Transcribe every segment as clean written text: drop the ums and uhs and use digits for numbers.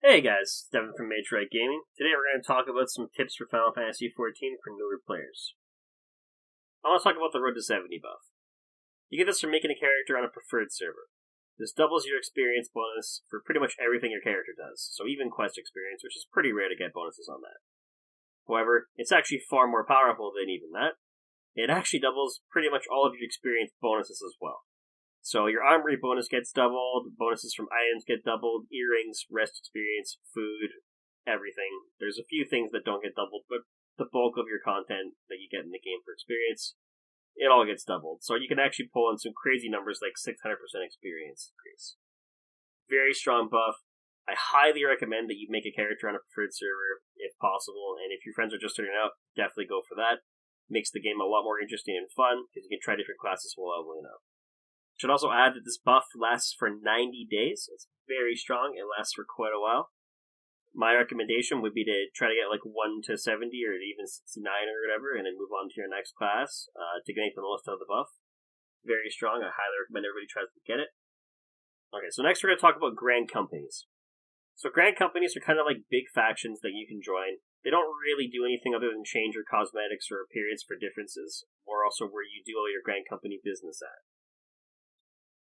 Hey guys, Devin from Magewright Gaming. Today we're going to talk about some tips for Final Fantasy XIV for newer players. I want to talk about the Road to 70 buff. You get this from making a character on a preferred server. This doubles your experience bonus for pretty much everything your character does, so even quest experience, which is pretty rare to get bonuses on that. However, it's actually far more powerful than even that. It actually doubles pretty much all of your experience bonuses as well. So your armory bonus gets doubled, bonuses from items get doubled, earrings, rest experience, food, everything. There's a few things that don't get doubled, but the bulk of your content that you get in the game for experience, it all gets doubled. So you can actually pull in some crazy numbers like 600% experience increase. Very strong buff. I highly recommend that you make a character on a preferred server if possible, and if your friends are just starting out, definitely go for that. Makes the game a lot more interesting and fun, because you can try different classes while leveling up. Should also add that this buff lasts for 90 days. It's very strong. It lasts for quite a while. My recommendation would be to try to get like 1 to 70 or even 69 or whatever, and then move on to your next class to make the most out of the buff. Very strong. I highly recommend everybody tries to get it. Okay, so next we're going to talk about Grand Companies. So Grand Companies are kind of like big factions that you can join. They don't really do anything other than change your cosmetics or appearance for differences, or also where you do all your Grand Company business at.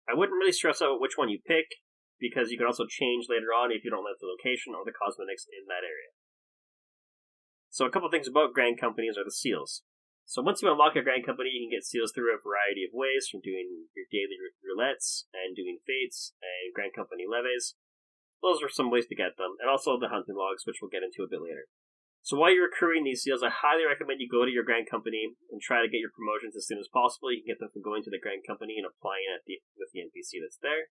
I wouldn't really stress out which one you pick, because you can also change later on if you don't like the location or the cosmetics in that area. So a couple things about Grand Companies are the seals. So once you unlock a Grand Company, you can get seals through a variety of ways, from doing your daily roulettes, and doing fates, and Grand Company leves. Those are some ways to get them, and also the hunting logs, which we'll get into a bit later. So while you're accruing these seals, I highly recommend you go to your Grand Company and try to get your promotions as soon as possible. You can get them from going to the Grand Company and applying with the NPC that's there.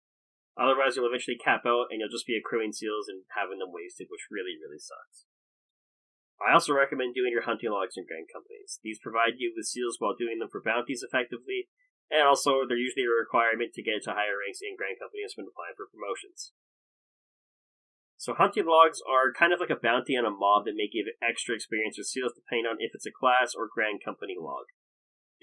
Otherwise, you'll eventually cap out and you'll just be accruing seals and having them wasted, which really, really sucks. I also recommend doing your hunting logs in Grand Companies. These provide you with seals while doing them for bounties effectively, and also they're usually a requirement to get to higher ranks in Grand Companies when applying for promotions. So hunting logs are kind of like a bounty on a mob that may give extra experience or seals depending on if it's a class or Grand Company log.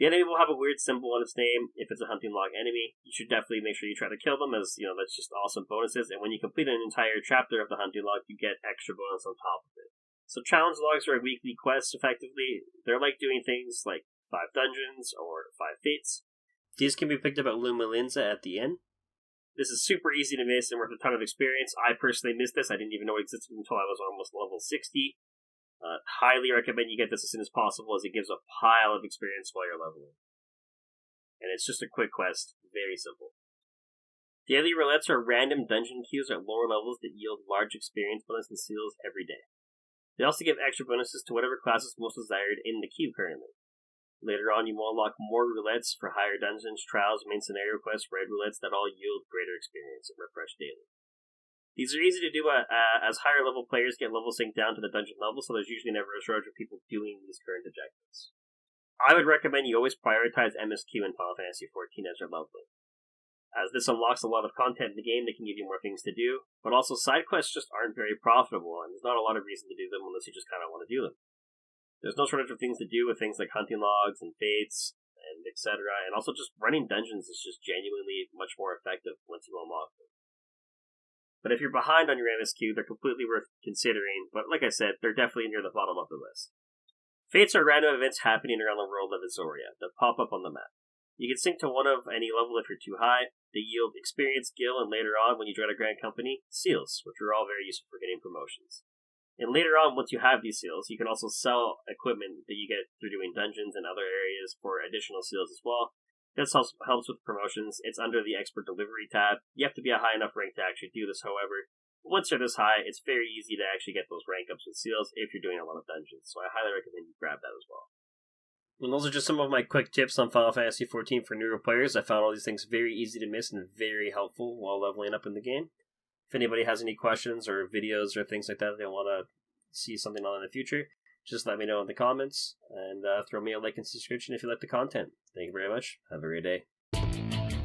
The enemy will have a weird symbol on its name. If it's a hunting log enemy, you should definitely make sure you try to kill them, as that's just awesome bonuses, and when you complete an entire chapter of the hunting log, you get extra bonus on top of it. So challenge logs are a weekly quest effectively. They're like doing things like 5 dungeons or 5 fates. These can be picked up at Luma Linza at the inn. This is super easy to miss and worth a ton of experience. I personally missed this. I didn't even know it existed until I was almost level 60. Highly recommend you get this as soon as possible, as it gives a pile of experience while you're leveling. And it's just a quick quest. Very simple. Daily roulettes are random dungeon queues at lower levels that yield large experience bonus and seals every day. They also give extra bonuses to whatever class is most desired in the queue currently. Later on, you will unlock more roulettes for higher dungeons, trials, main scenario quests, raid roulettes that all yield greater experience and refresh daily. These are easy to do as higher level players get level synced down to the dungeon level, so there's usually never a shortage of people doing these current objectives. I would recommend you always prioritize MSQ in Final Fantasy XIV as you're leveling, as this unlocks a lot of content in the game that can give you more things to do, but also side quests just aren't very profitable, and there's not a lot of reason to do them unless you just kind of want to do them. There's no shortage of things to do with things like hunting logs and fates, and etc. And also just running dungeons is just genuinely much more effective once you unlock them. But if you're behind on your MSQ, they're completely worth considering, but like I said, they're definitely near the bottom of the list. Fates are random events happening around the world of Azoria that pop up on the map. You can sync to one of any level if you're too high. They yield experience, skill, and later on, when you join a Grand Company, seals, which are all very useful for getting promotions. And later on, once you have these seals, you can also sell equipment that you get through doing dungeons and other areas for additional seals as well. This helps with promotions. It's under the Expert Delivery tab. You have to be a high enough rank to actually do this, however. Once you're this high, it's very easy to actually get those rank ups with seals if you're doing a lot of dungeons, so I highly recommend you grab that as well. And those are just some of my quick tips on Final Fantasy XIV for newer players. I found all these things very easy to miss and very helpful while leveling up in the game. If anybody has any questions or videos or things like that they want to see something on in the future, just let me know in the comments, and throw me a like and subscription if you like the content. Thank you very much. Have a great day.